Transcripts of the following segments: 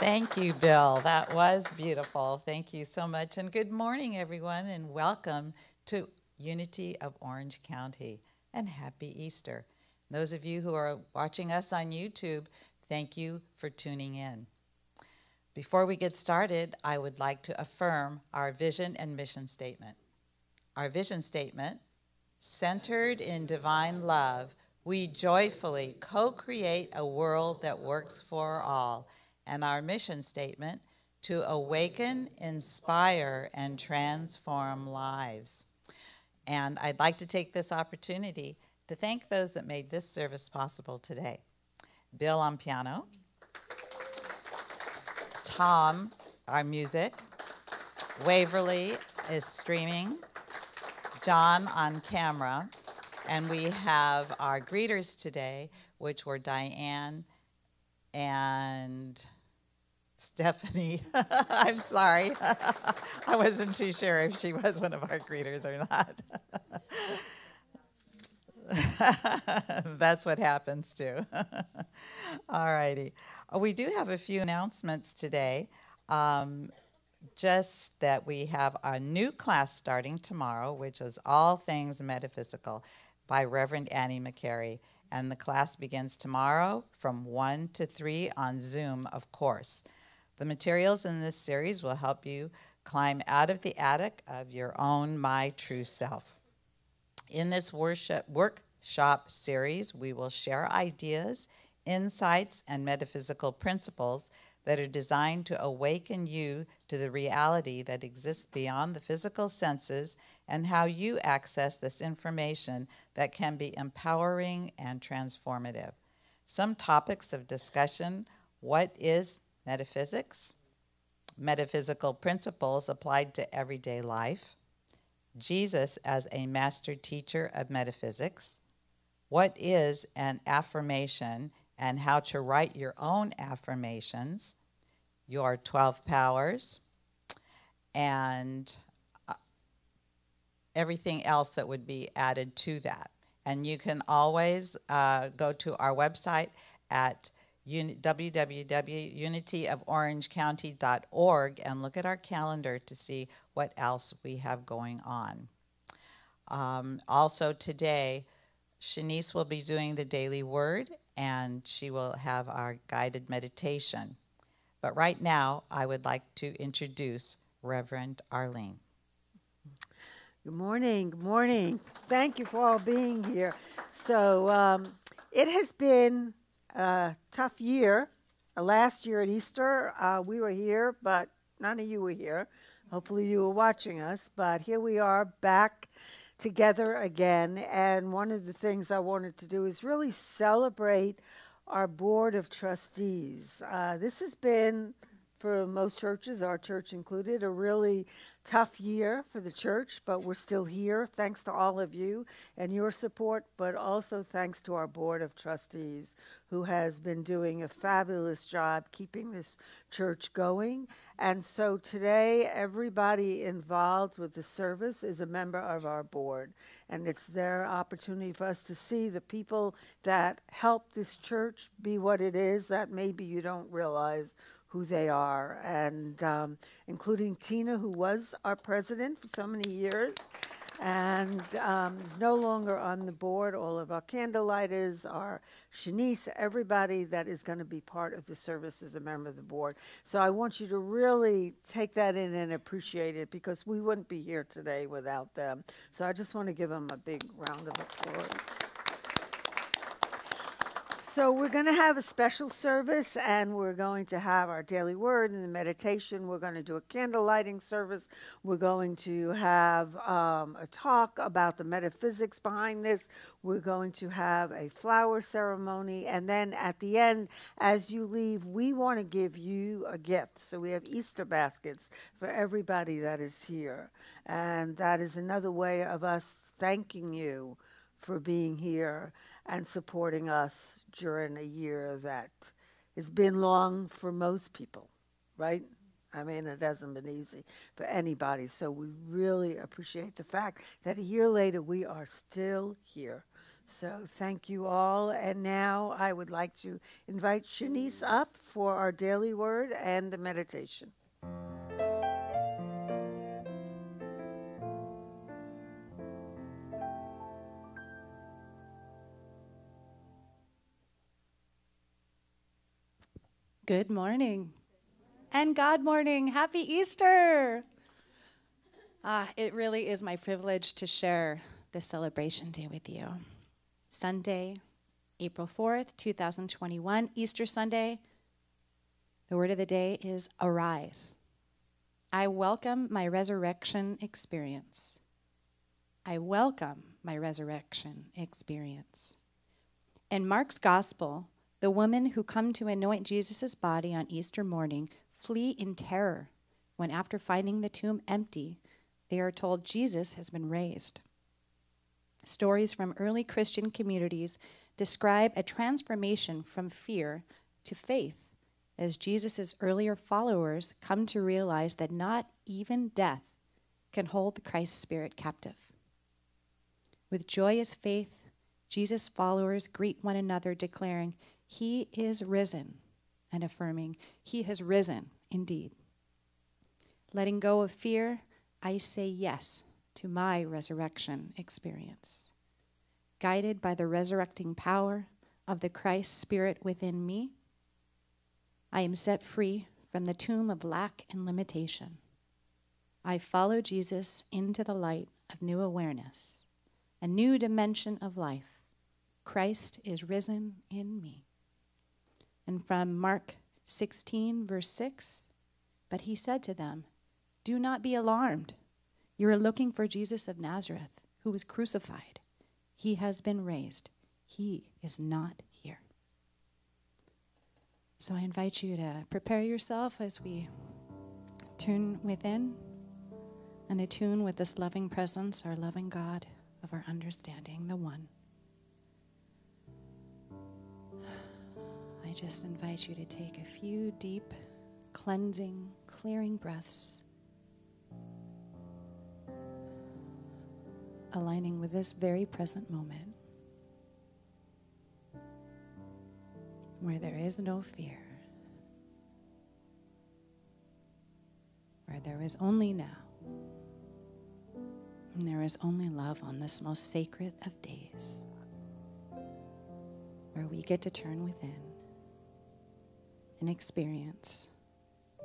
Thank you, Bill. That was beautiful. Thank you so much. And good morning, everyone, and welcome to Unity of Orange County. And happy Easter. Those of you who are watching us on YouTube, thank you for tuning in. Before we get started, I would like to affirm our vision and mission statement. Our vision statement, centered in divine love, we joyfully co-create a world that works for all. And our mission statement, to awaken, inspire, and transform lives. And I'd like to take this opportunity to thank those that made this service possible today. Bill on piano, Tom, our music, Waverly is streaming, John on camera, and we have our greeters today, which were Diane and Stephanie. I'm sorry. I wasn't too sure if she was one of our greeters or not. That's what happens too. All righty. We do have a few announcements today. Just that we have a new class starting tomorrow, which is All Things Metaphysical by Reverend Annie McCary. And the class begins tomorrow from 1 to 3 on Zoom, of course. The materials in this series will help you climb out of the attic of your own My True Self. In this workshop series, we will share ideas, insights, and metaphysical principles that are designed to awaken you to the reality that exists beyond the physical senses and how you access this information that can be empowering and transformative. Some topics of discussion: what is metaphysics? Metaphysical principles applied to everyday life. Jesus as a master teacher of metaphysics. What is an affirmation and how to write your own affirmations, your 12 powers, and everything else that would be added to that. And you can always go to our website at www.unityoforangecounty.org and look at our calendar to see what else we have going on. Also today, Shanice will be doing the daily word, and she will have our guided meditation. But right now, I would like to introduce Reverend Arlene. Good morning. Good morning. Thank you for all being here. So it has been a tough year. Last year at Easter, we were here, but none of you were here. Hopefully you were watching us. But here we are back together again. And one of the things I wanted to do is really celebrate our Board of Trustees. This has been, for most churches, our church included, a really tough year for the church, but we're still here thanks to all of you and your support, but also thanks to our Board of Trustees, who has been doing a fabulous job keeping this church going. And so today, everybody involved with the service is a member of our board, and it's their opportunity for us to see the people that help this church be what it is that maybe you don't realize who they are, and including Tina, who was our president for so many years, and is no longer on the board. All of our candlelighters, our Shanice, everybody that is going to be part of the service is a member of the board. So I want you to really take that in and appreciate it, because we wouldn't be here today without them. So I just want to give them a big round of applause. So we're going to have a special service, and we're going to have our daily word and the meditation. We're going to do a candle lighting service. We're going to have a talk about the metaphysics behind this. We're going to have a flower ceremony. And then at the end, as you leave, we want to give you a gift. So we have Easter baskets for everybody that is here. And that is another way of us thanking you for being here and supporting us during a year that has been long for most people, right? I mean, it hasn't been easy for anybody. So we really appreciate the fact that a year later we are still here. So thank you all. And now I would like to invite Shanice up for our daily word and the meditation. Good morning. And God morning. Happy Easter. It really is my privilege to share this celebration day with you. Sunday, April 4th, 2021, Easter Sunday. The word of the day is arise. I welcome my resurrection experience. I welcome my resurrection experience. In Mark's gospel, the women who come to anoint Jesus' body on Easter morning flee in terror when, after finding the tomb empty, they are told Jesus has been raised. Stories from early Christian communities describe a transformation from fear to faith as Jesus' earlier followers come to realize that not even death can hold Christ's spirit captive. With joyous faith, Jesus' followers greet one another, declaring, "He is risen," and affirming, "He has risen indeed." Letting go of fear, I say yes to my resurrection experience. Guided by the resurrecting power of the Christ Spirit within me, I am set free from the tomb of lack and limitation. I follow Jesus into the light of new awareness, a new dimension of life. Christ is risen in me. And from Mark 16, verse 6, but he said to them, "Do not be alarmed. You are looking for Jesus of Nazareth, who was crucified. He has been raised. He is not here." So I invite you to prepare yourself as we tune within and attune with this loving presence, our loving God of our understanding, the one. I just invite you to take a few deep, cleansing, clearing breaths, aligning with this very present moment, where there is no fear, where there is only now, and there is only love on this most sacred of days, where we get to turn within and experience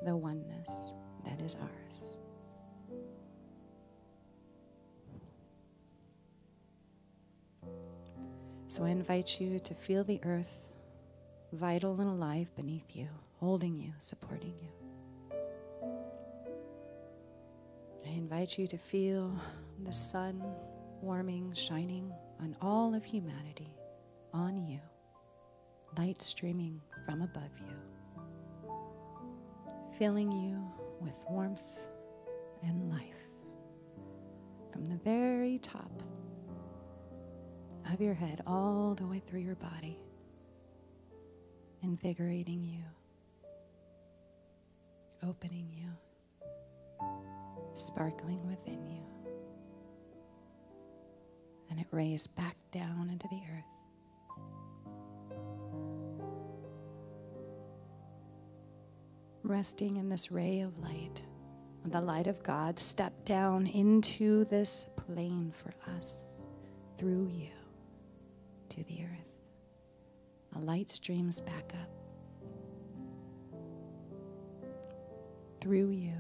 the oneness that is ours. So I invite you to feel the earth vital and alive beneath you, holding you, supporting you. I invite you to feel the sun warming, shining on all of humanity, on you, light streaming from above you, filling you with warmth and life from the very top of your head all the way through your body, invigorating you, opening you, sparkling within you. And it rays back down into the earth. Resting in this ray of light, the light of God, step down into this plane for us through you to the earth. A light streams back up through you,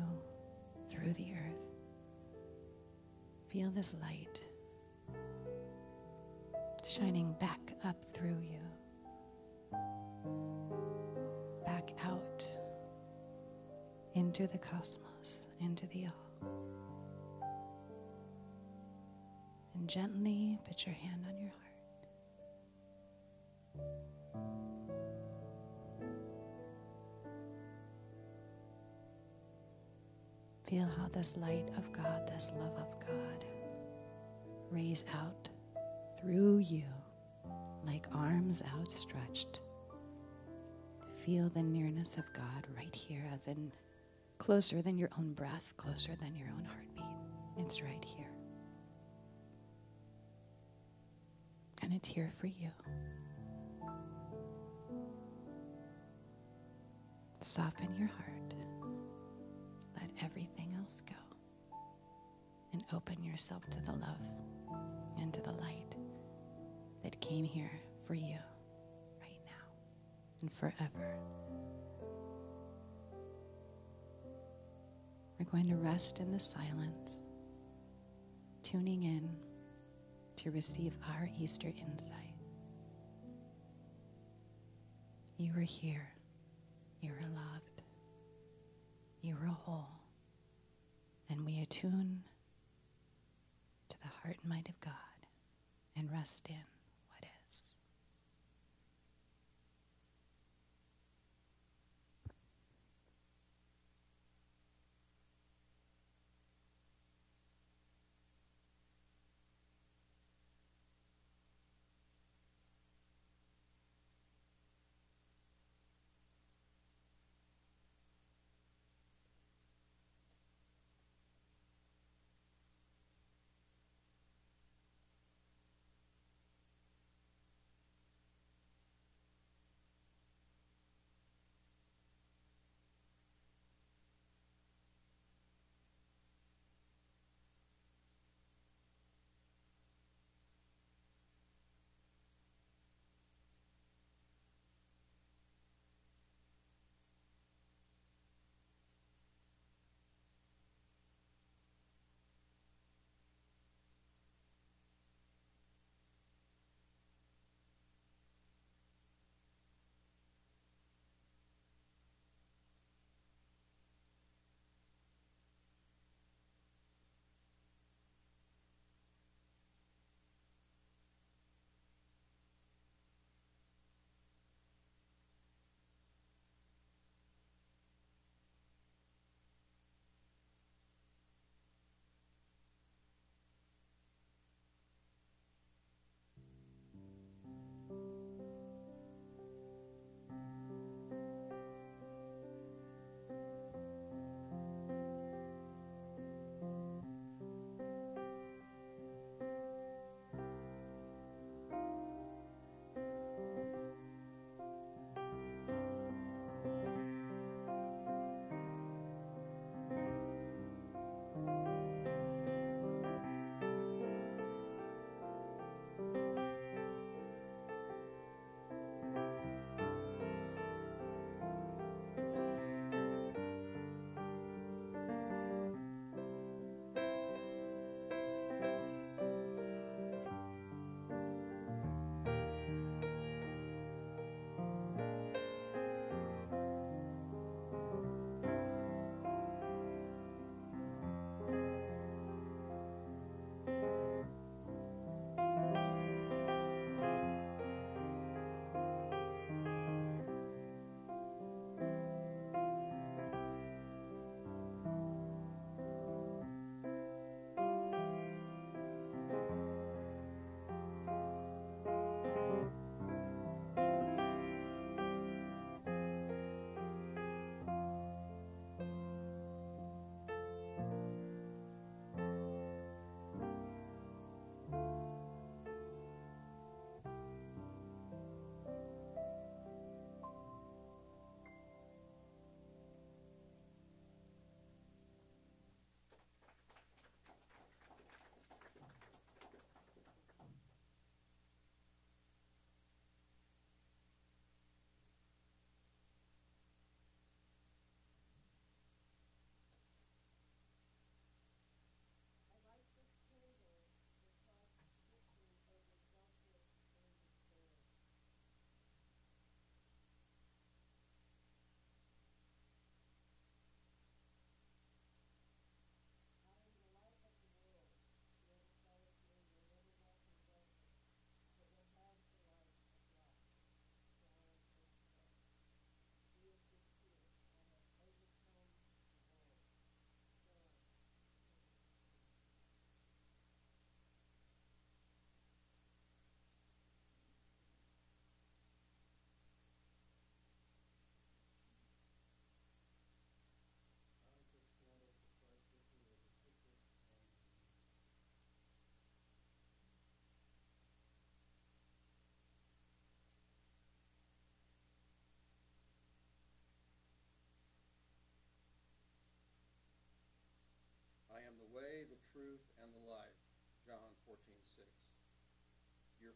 through the earth. Feel this light shining back up through you, back out into the cosmos, into the all. And gently put your hand on your heart. Feel how this light of God, this love of God, rays out through you like arms outstretched. Feel the nearness of God right here, as in closer than your own breath, closer than your own heartbeat. It's right here. And it's here for you. Soften your heart. Let everything else go. And open yourself to the love and to the light that came here for you right now and forever. We're going to rest in the silence, tuning in to receive our Easter insight. You are here. You are loved. You are whole. And we attune to the heart and might of God and rest in what is.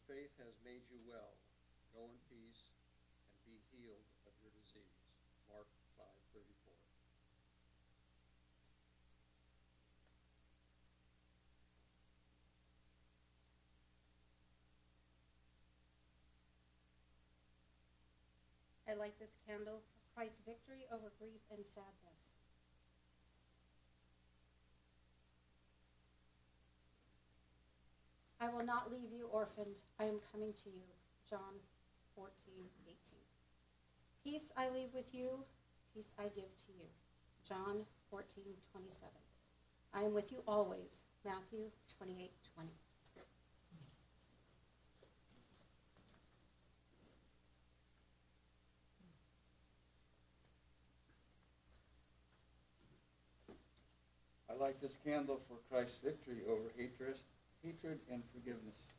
faith has made you well. Go in peace and be healed of your disease. Mark 5:34. I light this candle for Christ's victory over grief and sadness. I will not leave you orphaned. I am coming to you. John 14:18. Peace I leave with you, peace I give to you. John 14:27. I am with you always. Matthew 28:20. I light this candle for Christ's victory over hatred and forgiveness.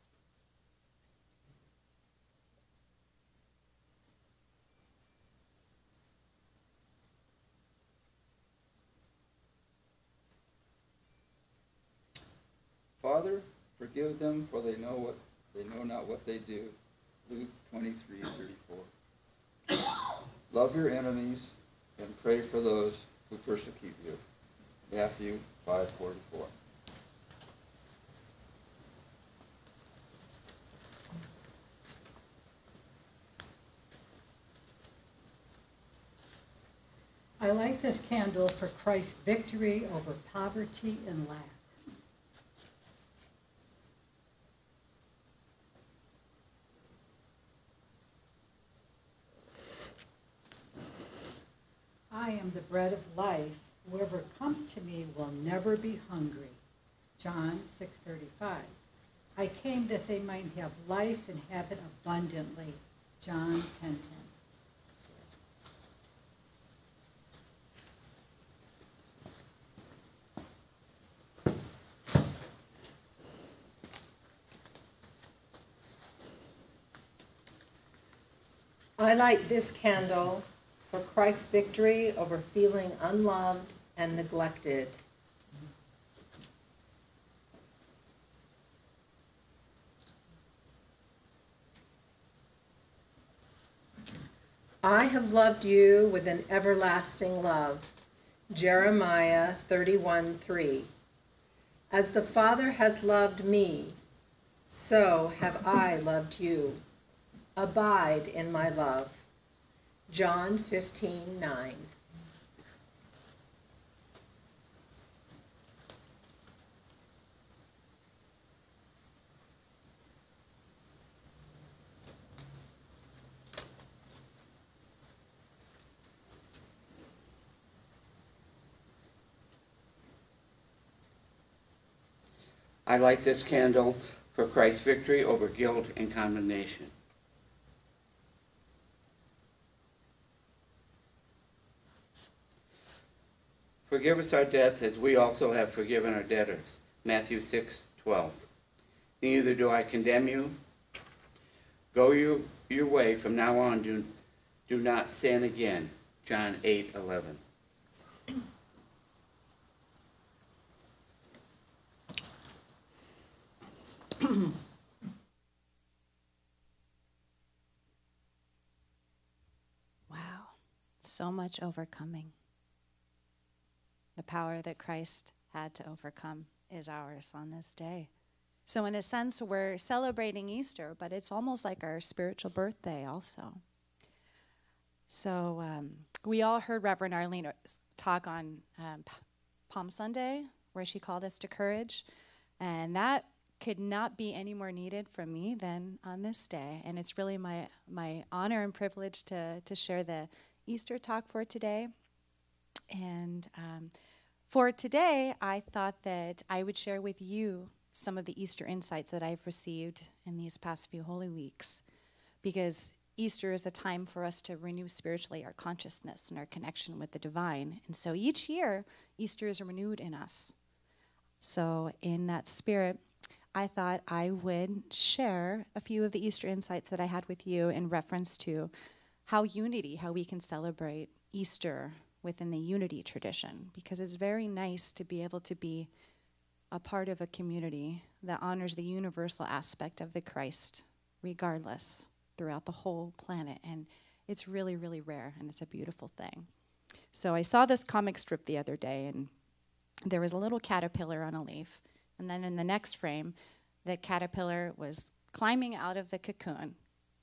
Father, forgive them, for they know not what they do. Luke 23:34. Love your enemies and pray for those who persecute you. Matthew 5:44. I light this candle for Christ's victory over poverty and lack. I am the bread of life. Whoever comes to me will never be hungry. John 6:35. I came that they might have life and have it abundantly. John 10:10. I light this candle for Christ's victory over feeling unloved and neglected. I have loved you with an everlasting love. Jeremiah 31:3. As the Father has loved me, so have I loved you. Abide in my love. John 15:9. I light this candle for Christ's victory over guilt and condemnation. Forgive us our debts as we also have forgiven our debtors. Matthew 6:12. Neither do I condemn you. Go your way from now on. Do not sin again. John 8:11. Wow, so much overcoming. The power that Christ had to overcome is ours on this day. So in a sense, we're celebrating Easter, but it's almost like our spiritual birthday also. So we all heard Reverend Arlene talk on Palm Sunday, where she called us to courage. And that could not be any more needed from me than on this day. And it's really my honor and privilege to share the Easter talk for today. And for today, I thought that I would share with you some of the Easter insights that I've received in these past few Holy Weeks, because Easter is a time for us to renew spiritually our consciousness and our connection with the divine. And so each year, Easter is renewed in us. So in that spirit, I thought I would share a few of the Easter insights that I had with you in reference to how we can celebrate Easter within the unity tradition, because it's very nice to be able to be a part of a community that honors the universal aspect of the Christ regardless, throughout the whole planet. And it's really, really rare, and it's a beautiful thing. So I saw this comic strip the other day, and there was a little caterpillar on a leaf. And then in the next frame, the caterpillar was climbing out of the cocoon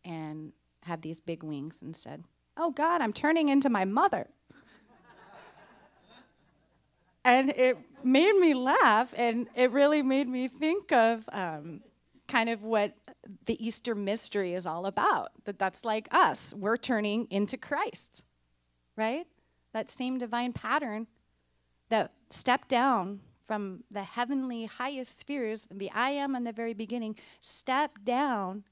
and had these big wings and said, "Oh God, I'm turning into my mother." And it made me laugh, and it really made me think of kind of what the Easter mystery is all about. That's like us. We're turning into Christ, right? That same divine pattern that stepped down from the heavenly highest spheres, the I am in the very beginning, stepped down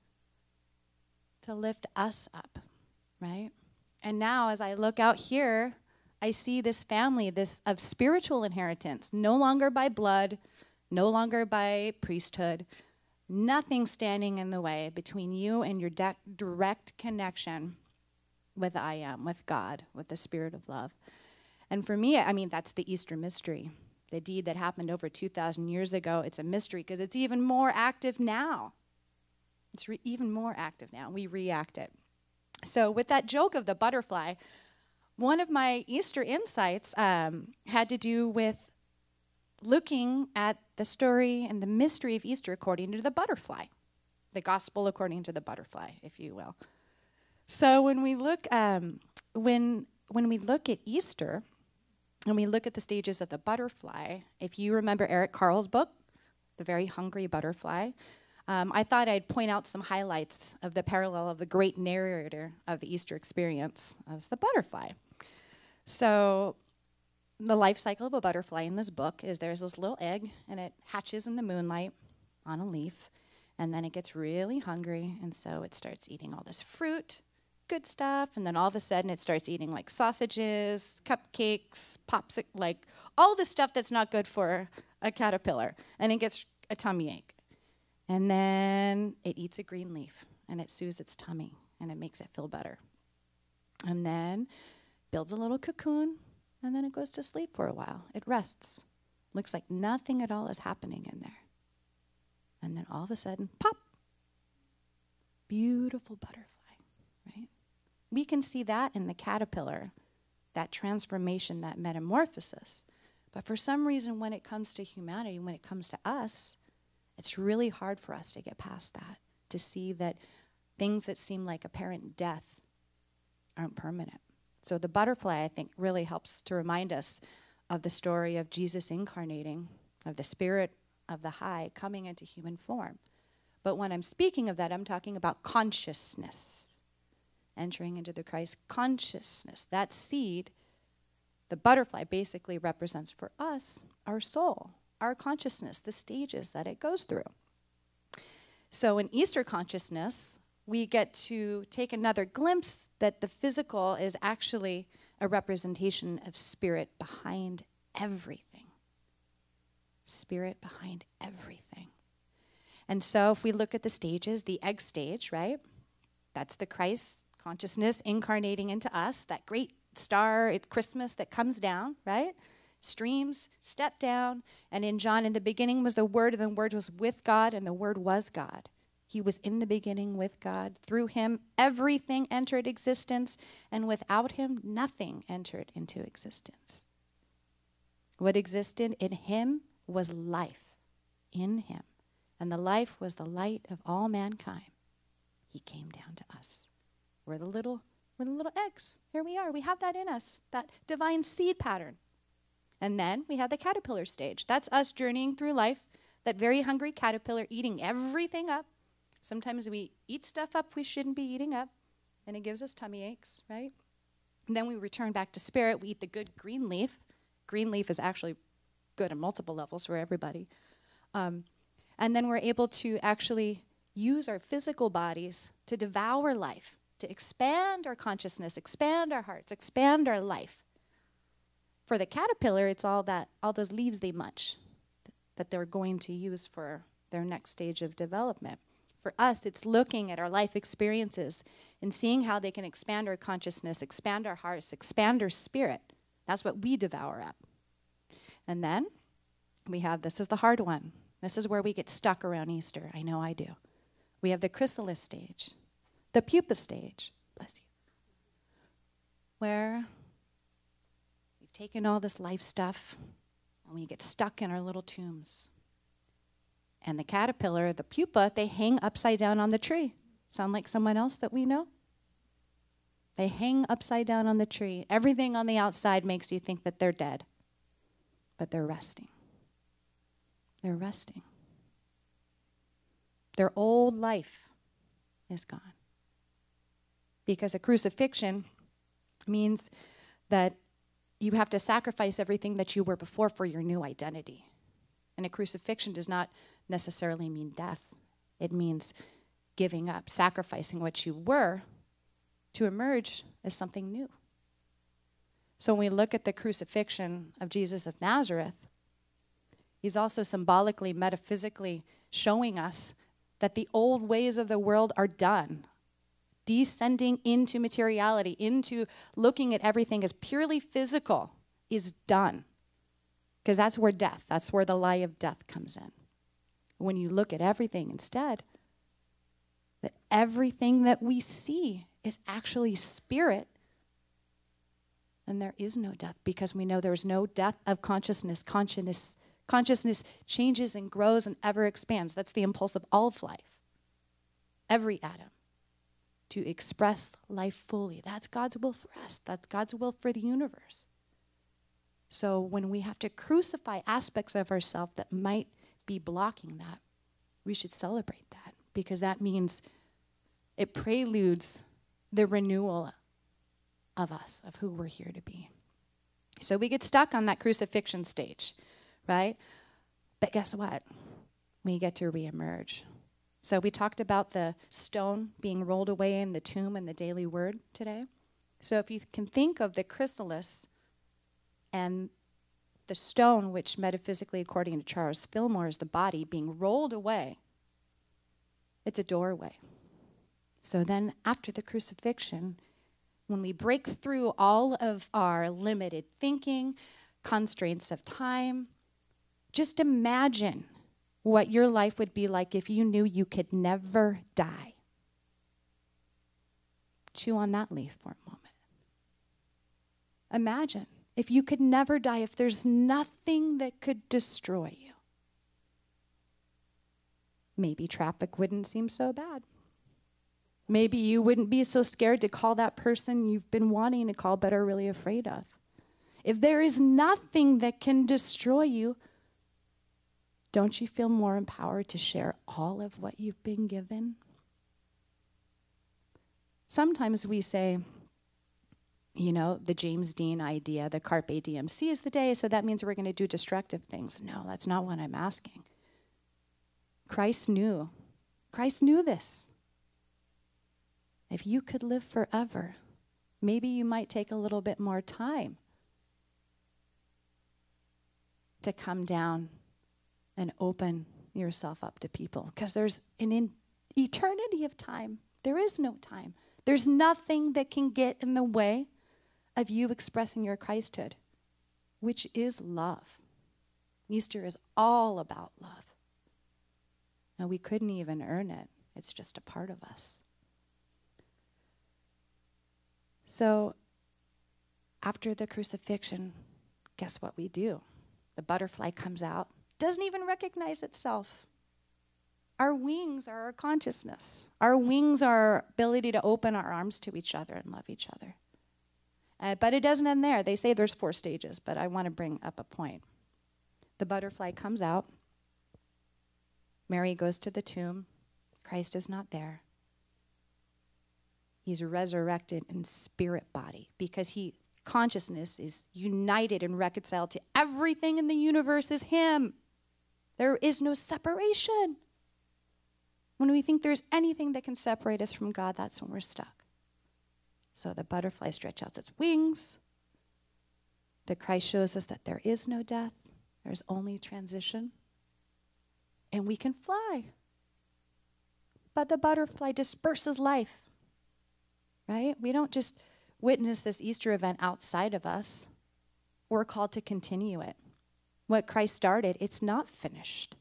to lift us up, right? And now as I look out here, I see this family, this of spiritual inheritance, no longer by blood, no longer by priesthood, nothing standing in the way between you and your direct connection with I am, with God, with the Spirit of love. And for me, I mean, that's the Easter mystery. The deed that happened over 2,000 years ago, it's a mystery because it's even more active now. It's even more active now. We react it. So with that joke of the butterfly, one of my Easter insights had to do with looking at the story and the mystery of Easter according to the butterfly, the gospel according to the butterfly, if you will. So when we look when we look at Easter, and we look at the stages of the butterfly, if you remember Eric Carle's book, The Very Hungry Butterfly, I thought I'd point out some highlights of the parallel of the great narrator of the Easter experience as the butterfly. So the life cycle of a butterfly in this book is there's this little egg, and it hatches in the moonlight on a leaf, and then it gets really hungry, and so it starts eating all this fruit, good stuff, and then all of a sudden it starts eating like sausages, cupcakes, popsicles, like all the stuff that's not good for a caterpillar, and it gets a tummy ache. And then it eats a green leaf, and it soothes its tummy, and it makes it feel better. And then builds a little cocoon, and then it goes to sleep for a while. It rests. Looks like nothing at all is happening in there. And then all of a sudden, pop! Beautiful butterfly. Right? We can see that in the caterpillar, that transformation, that metamorphosis. But for some reason, when it comes to humanity, when it comes to us, it's really hard for us to get past that, to see that things that seem like apparent death aren't permanent. So the butterfly, I think, really helps to remind us of the story of Jesus incarnating, of the Spirit of the High coming into human form. But when I'm speaking of that, I'm talking about consciousness, entering into the Christ consciousness. That seed, the butterfly, basically represents for us our soul, our consciousness, the stages that it goes through. So in Easter consciousness, we get to take another glimpse that the physical is actually a representation of spirit behind everything. Spirit behind everything. And so if we look at the stages, the egg stage, right? That's the Christ consciousness incarnating into us, that great star at Christmas that comes down, right? Streams, step down. And in John, in the beginning was the Word, and the Word was with God, and the Word was God. He was in the beginning with God. Through him, everything entered existence, and without him, nothing entered into existence. What existed in him was life in him, and the life was the light of all mankind. He came down to us. We're the little eggs. Here we are. We have that in us, that divine seed pattern. And then we have the caterpillar stage. That's us journeying through life, that very hungry caterpillar eating everything up. Sometimes we eat stuff up we shouldn't be eating up, and it gives us tummy aches, right? And then we return back to spirit. We eat the good green leaf. Green leaf is actually good on multiple levels for everybody. And then we're able to actually use our physical bodies to devour life, to expand our consciousness, expand our hearts, expand our life. For the caterpillar, it's all those leaves they munch that they're going to use for their next stage of development. For us, it's looking at our life experiences and seeing how they can expand our consciousness, expand our hearts, expand our spirit. That's what we devour up. And then we have, this is the hard one. This is where we get stuck around Easter. I know I do. We have the chrysalis stage, the pupa stage, bless you, where we've taken all this life stuff and we get stuck in our little tombs. And the caterpillar, the pupa, they hang upside down on the tree. Sound like someone else that we know? They hang upside down on the tree. Everything on the outside makes you think that they're dead, but they're resting. They're resting. Their old life is gone. Because a crucifixion means that you have to sacrifice everything that you were before for your new identity. And a crucifixion does not necessarily mean death. It means giving up, sacrificing what you were to emerge as something new. So when we look at the crucifixion of Jesus of Nazareth, he's also symbolically, metaphysically showing us that the old ways of the world are done. Descending into materiality, into looking at everything as purely physical is done. Because that's where death, that's where the lie of death comes in. When you look at everything instead, that everything that we see is actually spirit, and there is no death because we know there is no death of consciousness. Consciousness changes and grows and ever expands. That's the impulse of all of life. Every atom. To express life fully. That's God's will for us. That's God's will for the universe. So when we have to crucify aspects of ourselves that might be blocking that, we should celebrate that because that means it preludes the renewal of us, of who we're here to be. So we get stuck on that crucifixion stage, right? But guess what? We get to reemerge. So we talked about the stone being rolled away in the tomb and the daily word today. So if you can think of the chrysalis and the stone, which metaphysically, according to Charles Fillmore, is the body being rolled away, it's a doorway. So then after the crucifixion, when we break through all of our limited thinking, constraints of time, just imagine what your life would be like if you knew you could never die. Chew on that leaf for a moment. Imagine if you could never die, if there's nothing that could destroy you. Maybe traffic wouldn't seem so bad. Maybe you wouldn't be so scared to call that person you've been wanting to call but are really afraid of. If there is nothing that can destroy you, don't you feel more empowered to share all of what you've been given? Sometimes we say, you know, the James Dean idea, the carpe diem, seize the day, so that means we're going to do destructive things. No, that's not what I'm asking. Christ knew this. If you could live forever, maybe you might take a little bit more time to come down and open yourself up to people. Because there's an eternity of time. There is no time. There's nothing that can get in the way of you expressing your Christhood, which is love. Easter is all about love. And we couldn't even earn it. It's just a part of us. So after the crucifixion, guess what we do? The butterfly comes out, doesn't even recognize itself. Our wings are our consciousness. Our wings are our ability to open our arms to each other and love each other. But it doesn't end there. They say there's 4 stages, but I want to bring up a point. The butterfly comes out. Mary goes to the tomb. Christ is not there. He's resurrected in spirit body because consciousness is united and reconciled to everything in the universe is him. There is no separation. When we think there's anything that can separate us from God, that's when we're stuck. So the butterfly stretches out its wings. The Christ shows us that there is no death. There's only transition. And we can fly. But the butterfly disperses life. Right? We don't just witness this Easter event outside of us. We're called to continue it. What Christ started, it's not finished.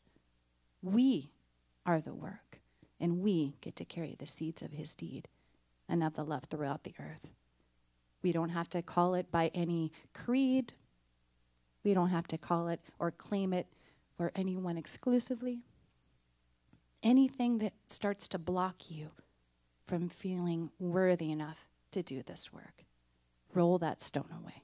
We are the work. and we get to carry the seeds of his deed and of the love throughout the earth. We don't have to call it by any creed. We don't have to call it or claim it for anyone exclusively. Anything that starts to block you from feeling worthy enough to do this work, roll that stone away.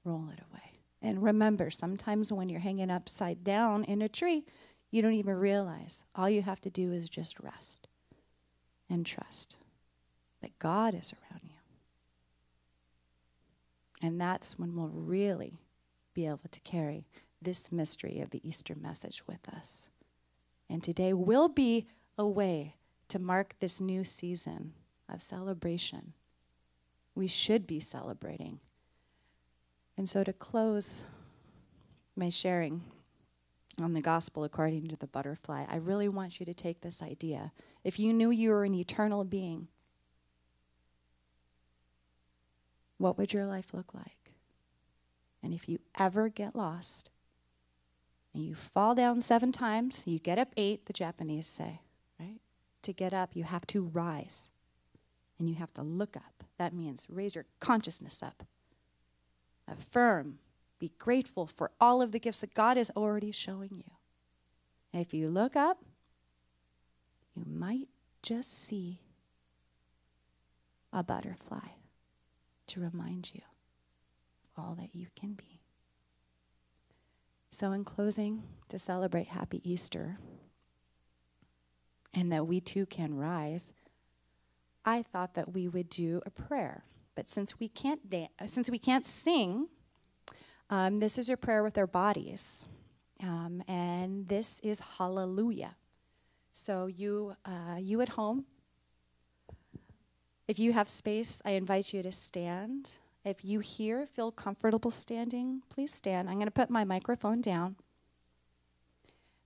Roll it away. And remember, sometimes when you're hanging upside down in a tree, you don't even realize. All you have to do is just rest and trust that God is around you. And that's when we'll really be able to carry this mystery of the Easter message with us. And today will be a way to mark this new season of celebration. We should be celebrating. And so to close my sharing on the gospel according to the butterfly, I really want you to take this idea. If you knew you were an eternal being, what would your life look like? And if you ever get lost and you fall down 7 times, you get up 8, the Japanese say, right? To get up, you have to rise and you have to look up. That means raise your consciousness up. Affirm, be grateful for all of the gifts that God is already showing you. And if you look up, you might just see a butterfly to remind you of all that you can be. So in closing, to celebrate Happy Easter and that we too can rise, I thought that we would do a prayer. But since we can't sing, this is a prayer with our bodies. And this is Hallelujah. So you at home, if you have space, I invite you to stand. If you here feel comfortable standing, please stand. I'm going to put my microphone down.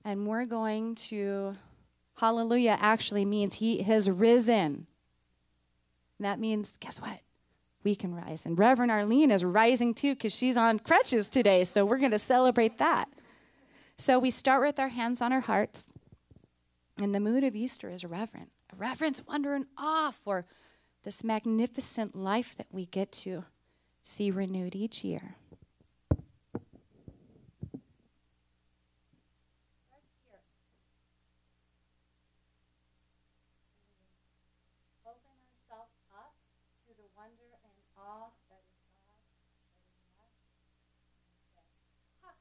And we're going to, Hallelujah actually means he has risen. That means, guess what? We can rise. And Reverend Arlene is rising too because she's on crutches today, so we're going to celebrate that. So we start with our hands on our hearts. And the mood of Easter is reverence, wonder, and awe for this magnificent life that we get to see renewed each year. Open ourselves up to the wonder and awe that is God, that is in us.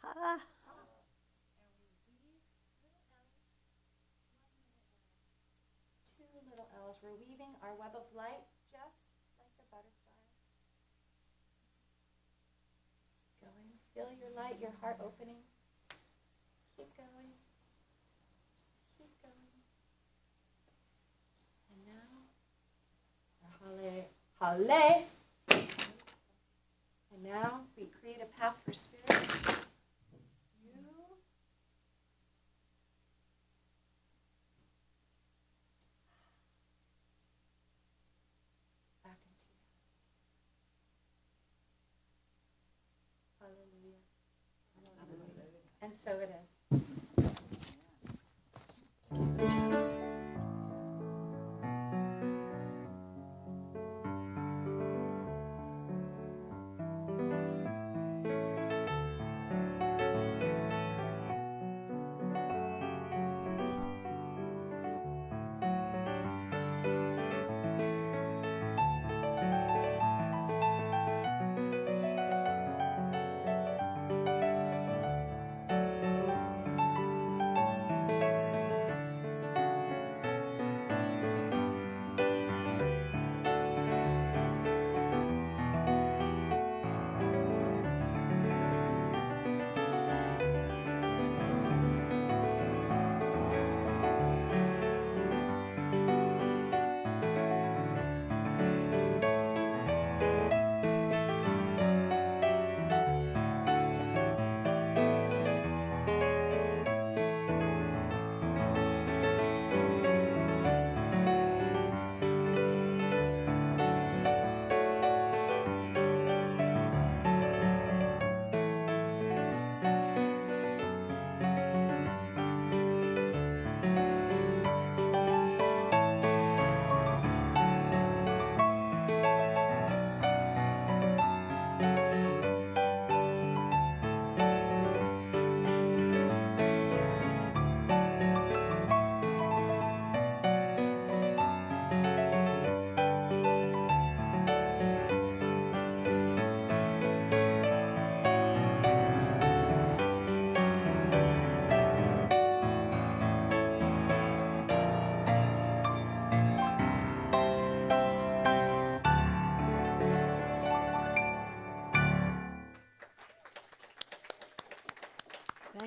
Ha! Ha! And we weave little L's, 2 little L's. We're weaving our web of light just like the butterfly. Keep going. Feel your light, your heart opening. Keep going. Keep going. And now, Hallelujah. And now we create a path for spirit. You. Back into you. Hallelujah. Hallelujah. And so it is.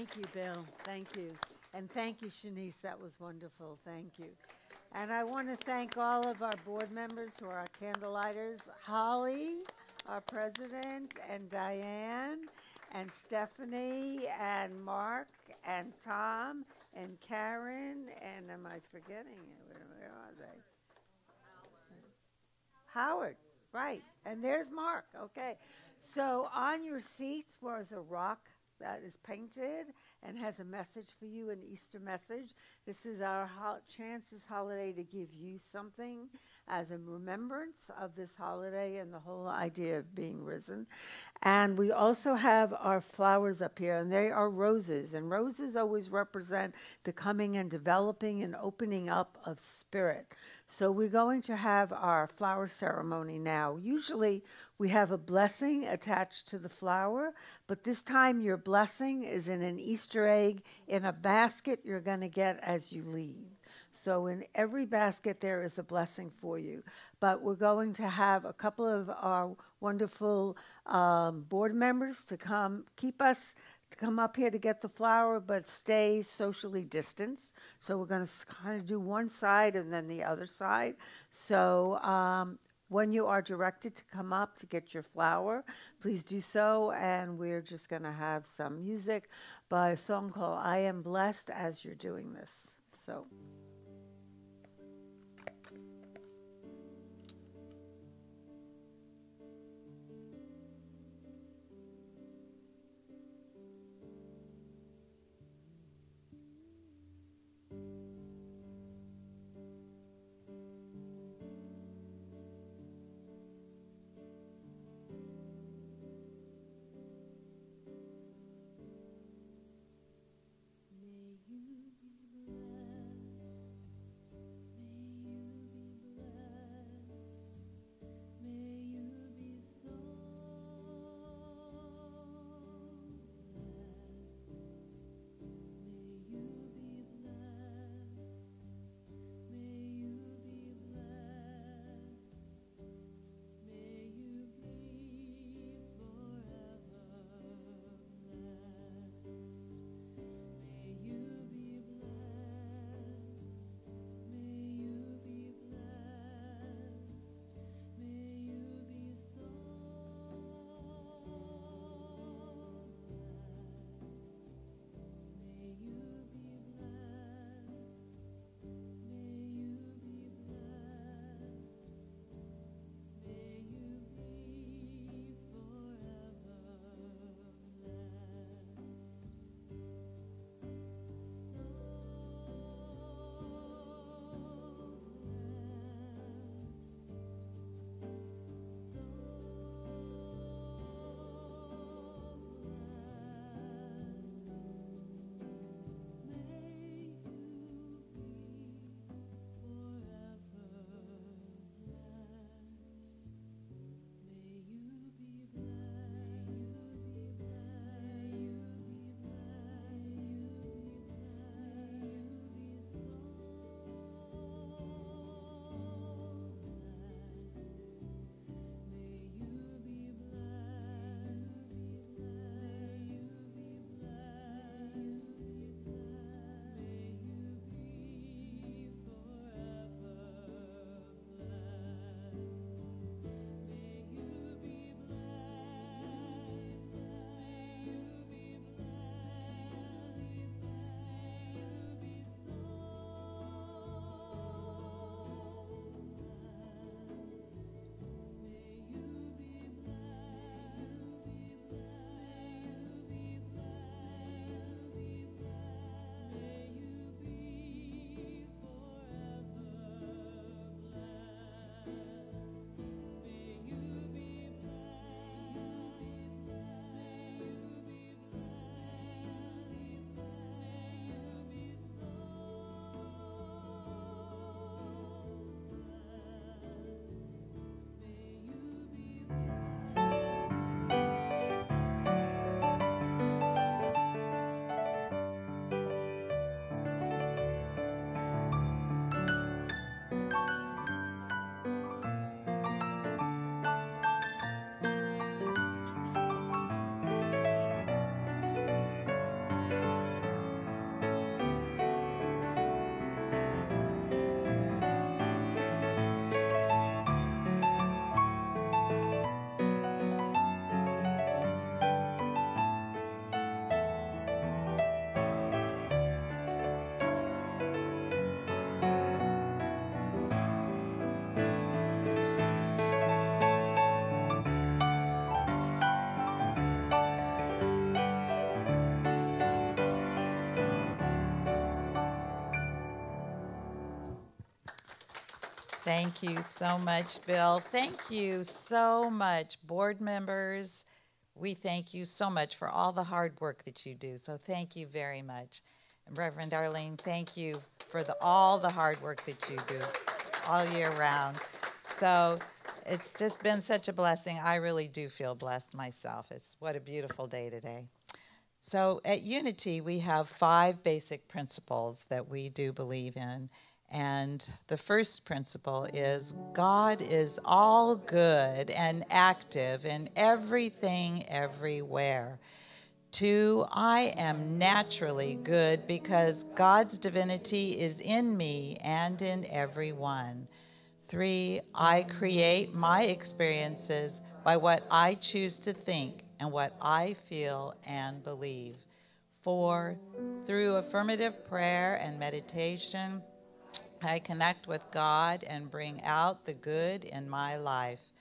Thank you, Bill. Thank you. And thank you, Shanice. That was wonderful. Thank you. And I want to thank all of our board members who are our candlelighters. Holly, our president, and Diane, and Stephanie, and Mark, and Tom, and Karen, and am I forgetting it? Where are they? Howard, right. And there's Mark. Okay. So on your seats was a rock that is painted and has a message for you, an Easter message. This is our chance this holiday to give you something as a remembrance of this holiday and the whole idea of being risen. And we also have our flowers up here, and they are roses. And roses always represent the coming and developing and opening up of spirit. So we're going to have our flower ceremony now. Usually we have a blessing attached to the flower, but this time your blessing is in an Easter egg in a basket you're going to get as you leave. So in every basket there is a blessing for you. But we're going to have a couple of our wonderful board members to come up here to get the flower, but stay socially distanced. So we're going to kind of do one side and then the other side. So when you are directed to come up to get your flower, please do so. And we're just going to have some music by a song called I Am Blessed as you're doing this. So. May you be blessed Thank you so much, Bill. Thank you so much, board members. We thank you so much for all the hard work that you do. So thank you very much. And Reverend Arlene, thank you for all the hard work that you do all year round. So it's just been such a blessing. I really do feel blessed myself. What a beautiful day today. So at Unity, we have 5 basic principles that we do believe in. And the first principle is God is all good and active in everything, everywhere. 2, I am naturally good because God's divinity is in me and in everyone. 3, I create my experiences by what I choose to think and what I feel and believe. 4, through affirmative prayer and meditation, I connect with God and bring out the good in my life.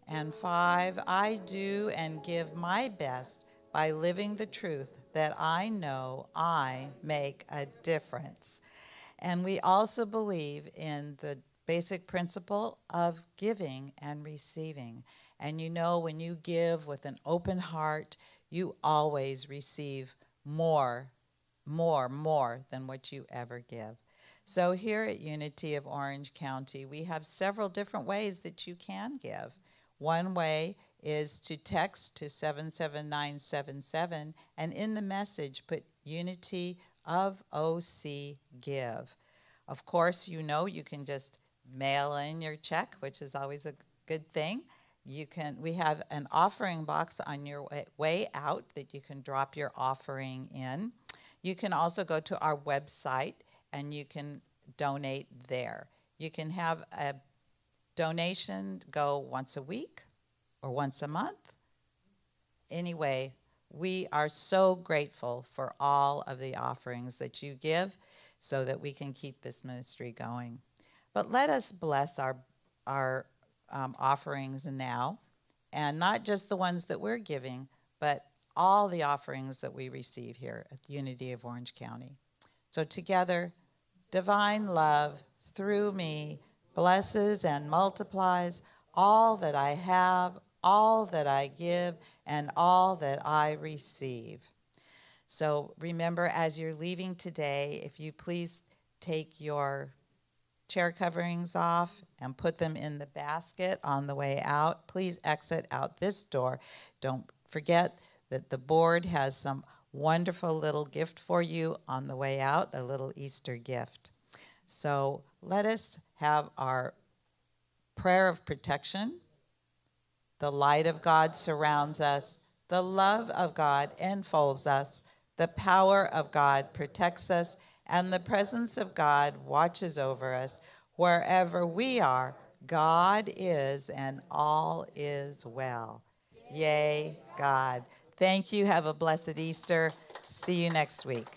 And 5, I do and give my best by living the truth that I know I make a difference. And we also believe in the basic principle of giving and receiving. And you know, when you give with an open heart, you always receive more than what you ever give. So here at Unity of Orange County, we have several different ways that you can give. One way is to text to 77977, and in the message put Unity of OC Give. Of course, you know you can just mail in your check, which is always a good thing. We have an offering box on your way out that you can drop your offering in. You can also go to our website and you can donate there. You can have a donation go once a week or once a month. Anyway, we are so grateful for all of the offerings that you give so that we can keep this ministry going. But let us bless our offerings now, and not just the ones that we're giving, but all the offerings that we receive here at Unity of Orange County. So together, divine love through me blesses and multiplies all that I have, all that I give, and all that I receive. So remember, as you're leaving today, if you please take your chair coverings off and put them in the basket on the way out. Please exit out this door. Don't forget that the board has some wonderful little gift for you on the way out, a little Easter gift. So let us have our prayer of protection. The light of God surrounds us. The love of God enfolds us. The power of God protects us, and the presence of God watches over us. Wherever we are, God is, and all is well. Yay, God. Thank you. Have a blessed Easter. See you next week.